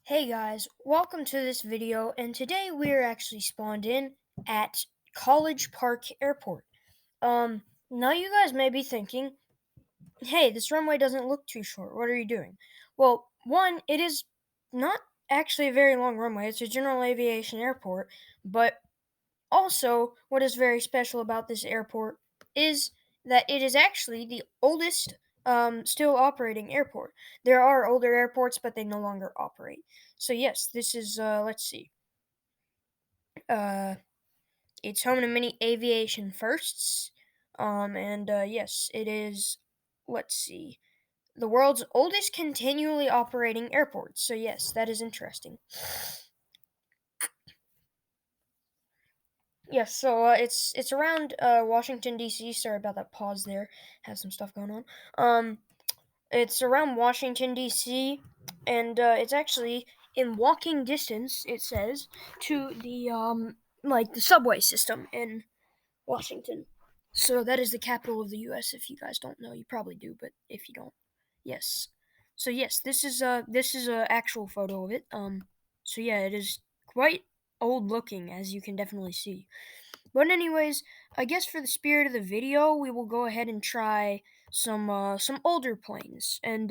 Hey guys, welcome to this video, and today we're actually spawned in at College Park Airport. Now you guys may be thinking, hey, this runway doesn't look too short. What are you doing? Well, one, it is not actually a very long runway. It's a general aviation airport, but also what is very special about this airport is that it is actually the oldest still operating airport. There are older airports, but they no longer operate. So yes, this is let's see. Uh it's home to many aviation firsts. And yes, it is, let's see, the world's oldest continually operating airport. So yes, that is interesting. Yes, so it's around Washington D.C. Sorry about that pause there. Have some stuff going on. It's around Washington D.C. and it's actually in walking distance. It says to the like the subway system in Washington. So that is the capital of the U.S. If you guys don't know, you probably do, but if you don't, yes. So yes, this is a actual photo of it. So yeah, it is quite old looking, as you can definitely see. But anyways, I guess for the spirit of the video, we will go ahead and try some older planes, and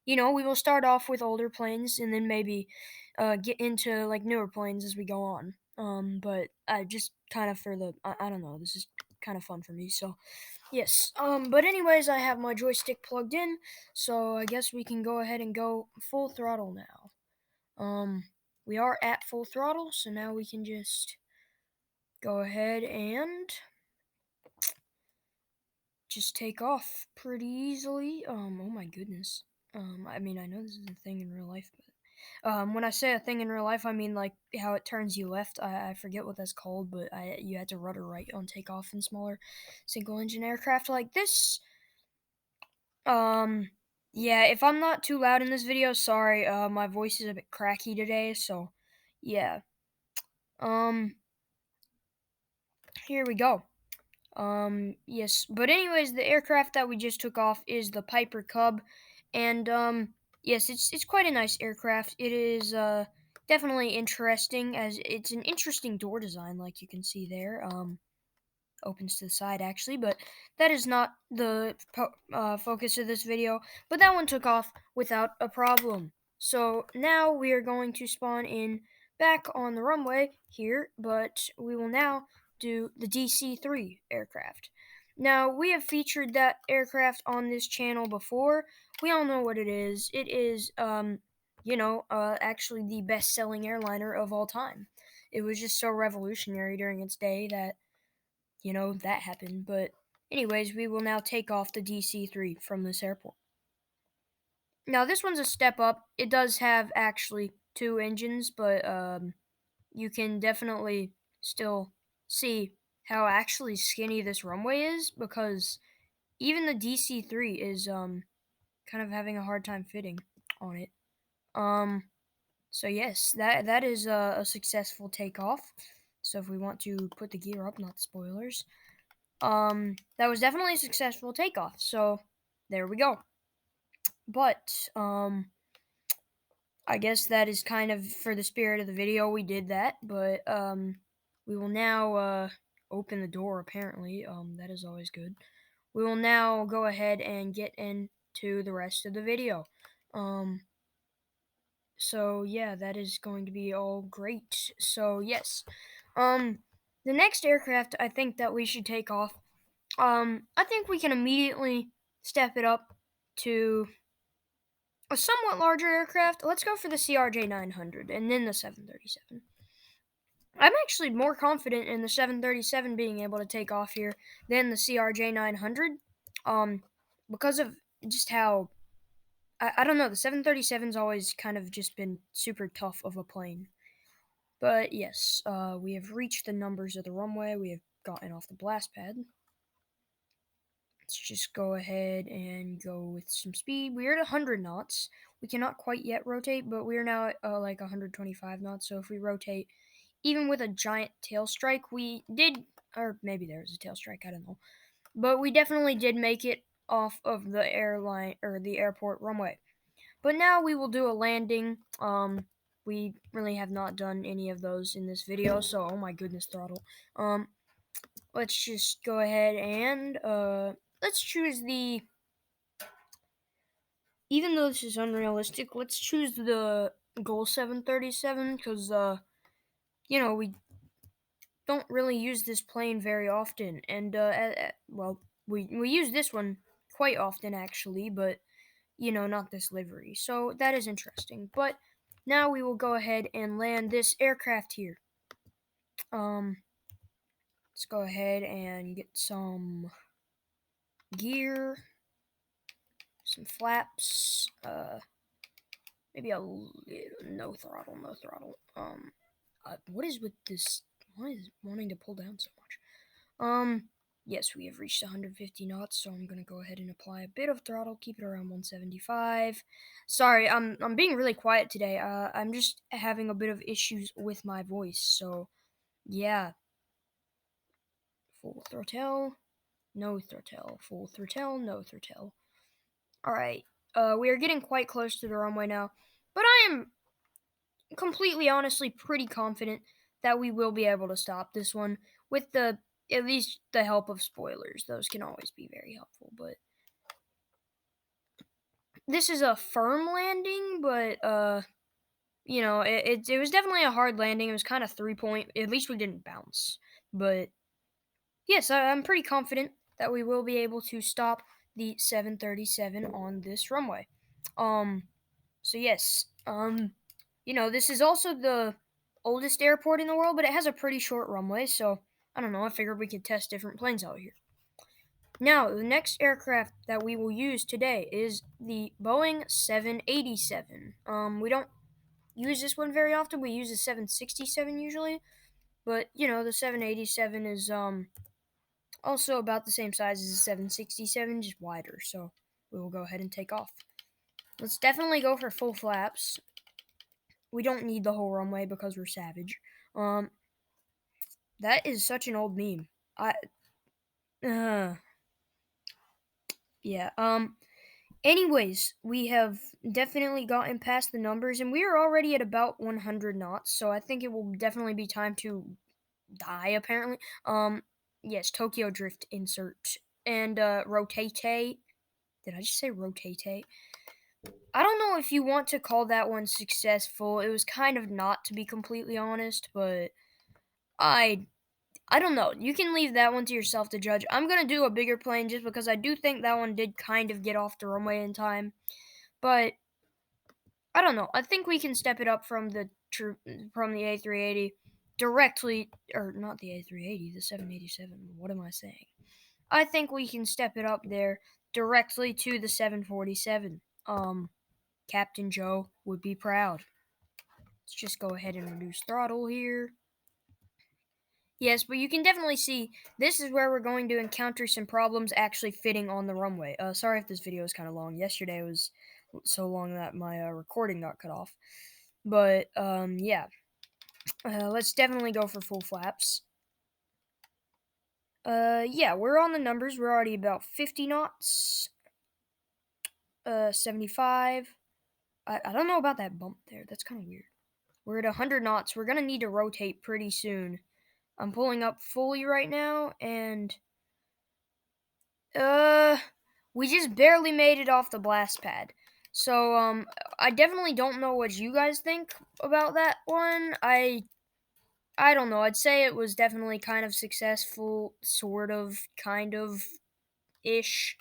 we will start off with older planes, and then maybe get into like newer planes as we go on. But I just kind of for the I don't know, this is kind of fun for me. So yes. But anyways, I have my joystick plugged in, so I guess we can go ahead and go full throttle now. We are at full throttle, so now we can just go ahead and just take off pretty easily. Oh my goodness. I mean, I know this is a thing in real life, but when I say a thing in real life, I mean like how it turns you left. I forget what that's called, but you had to rudder right on takeoff in smaller single engine aircraft like this. Um, yeah, if I'm not too loud in this video, sorry. My voice is a bit cracky today, so yeah. Um, Here we go. Yes, but anyways, the aircraft that we just took off is the Piper Cub, and yes, it's quite a nice aircraft. It is definitely interesting, as it's an interesting door design, like you can see there. Opens to the side actually, but that is not the focus of this video. But that one took off without a problem. So now we are going to spawn in back on the runway here, but we will now do the DC-3 aircraft. Now, we have featured that aircraft on this channel before. We all know what it is. It is, actually the best-selling airliner of all time. It was just so revolutionary during its day that that happened. But anyways, we will now take off the DC-3 from this airport. Now this one's a step up. It does have actually two engines, but you can definitely still see how actually skinny this runway is, because even the DC-3 is kind of having a hard time fitting on it. So yes, that is a successful takeoff. So if we want to put the gear up, not spoilers. That was definitely a successful takeoff. So there we go. But I guess that is kind of for the spirit of the video. We did that, but we will now open the door. Apparently, that is always good. We will now go ahead and get into the rest of the video. So yeah, that is going to be all great. So yes, the next aircraft I think that we should take off. I think we can immediately step it up to a somewhat larger aircraft. Let's go for the CRJ 900 and then the 737. I'm actually more confident in the 737 being able to take off here than the CRJ 900, um, because of just how I don't know. The 737's always kind of just been super tough of a plane. But yes, we have reached the numbers of the runway. We have gotten off the blast pad. Let's just go ahead and go with some speed. We are at 100 knots. We cannot quite yet rotate, but we are now at like 125 knots. So if we rotate, even with a giant tail strike, we did, or maybe there was a tail strike, I don't know. But we definitely did make it off of the airline or the airport runway. But now we will do a landing. We really have not done any of those in this video, so oh my goodness, throttle. Let's just go ahead and let's choose the. Even though this is unrealistic, let's choose the Goal 737 because we don't really use this plane very often, and well, we use this one quite often actually, but not this livery. So that is interesting. But now we will go ahead and land this aircraft here. Let's go ahead and get some gear, some flaps, maybe a little, no throttle, no throttle. What is with this? What is wanting to pull down so much? Yes, we have reached 150 knots, so I'm gonna go ahead and apply a bit of throttle, keep it around 175. Sorry, I'm being really quiet today. I'm just having a bit of issues with my voice, so yeah. Full throttle, no throttle, full throttle, no throttle. All right, we are getting quite close to the runway now, but I am completely honestly pretty confident that we will be able to stop this one with at least the help of spoilers. Those can always be very helpful, but this is a firm landing, but it was definitely a hard landing. It was kind of 3 point. At least we didn't bounce. But yes, I'm pretty confident that we will be able to stop the 737 on this runway. So yes, this is also the oldest airport in the world, but it has a pretty short runway, so I don't know, I figured we could test different planes out here. Now, the next aircraft that we will use today is the Boeing 787. We don't use this one very often. We use the 767 usually, but the 787 is also about the same size as the 767, just wider. So we will go ahead and take off. Let's definitely go for full flaps. We don't need the whole runway because we're savage. That is such an old meme. Yeah. Anyways, we have definitely gotten past the numbers, and we are already at about 100 knots. So I think it will definitely be time to die. Apparently. Yes, Tokyo Drift insert and rotate. Did I just say rotate? I don't know if you want to call that one successful. It was kind of not, to be completely honest, but I don't know. You can leave that one to yourself to judge. I'm gonna do a bigger plane just because I do think that one did kind of get off the runway in time, but I don't know. I think we can step it up from the A380 directly, or not the A380, the 787. What am I saying? I think we can step it up there directly to the 747. Captain Joe would be proud. Let's just go ahead and reduce throttle here. Yes, but you can definitely see this is where we're going to encounter some problems actually fitting on the runway. Sorry if this video is kind of long. Yesterday was so long that my recording got cut off. But yeah, let's definitely go for full flaps. Yeah, we're on the numbers. We're already about 50 knots. 75. I don't know about that bump there. That's kind of weird. We're at 100 knots. We're gonna need to rotate pretty soon. I'm pulling up fully right now, and we just barely made it off the blast pad. So I definitely don't know what you guys think about that one. I don't know. I'd say it was definitely kind of successful, sort of, kind of ish.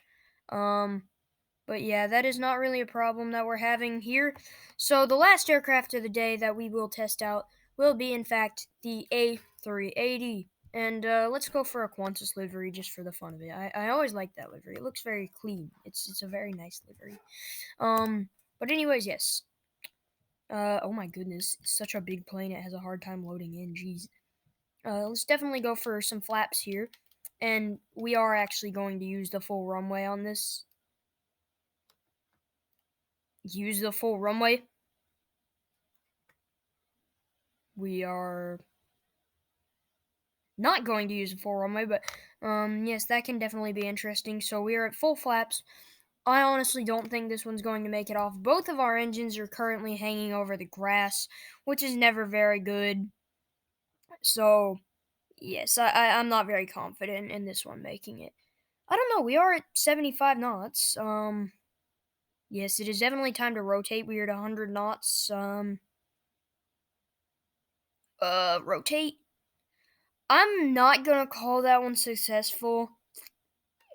But yeah, that is not really a problem that we're having here. So the last aircraft of the day that we will test out will be, in fact, the A380. And let's go for a Qantas livery just for the fun of it. I always like that livery. It looks very clean. It's a very nice livery. But anyways, yes. Oh my goodness, it's such a big plane. It has a hard time loading in. Jeez. Let's definitely go for some flaps here. And we are actually going to use the full runway on this. Use the full runway. We are not going to use the full runway, but yes, that can definitely be interesting. So we are at full flaps. I honestly don't think this one's going to make it off. Both of our engines are currently hanging over the grass, which is never very good. So, yes, I'm not very confident in this one making it. I don't know. We are at 75 knots. Yes, it is definitely time to rotate. We are at 100 knots. Rotate. I'm not gonna call that one successful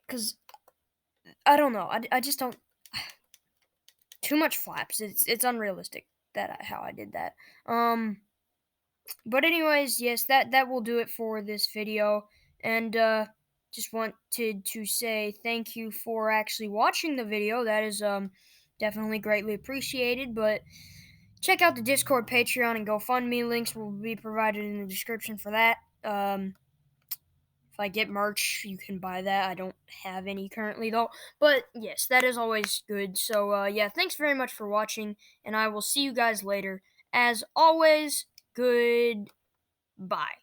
because I don't know. I just don't. Too much flaps. It's unrealistic how I did that. But anyways, yes, that will do it for this video, and just wanted to say thank you for actually watching the video. That is definitely greatly appreciated. But check out the Discord, Patreon, and GoFundMe. Links will be provided in the description for that. If I get merch, you can buy that. I don't have any currently though. But yes, that is always good. So yeah, thanks very much for watching, and I will see you guys later. As always, goodbye.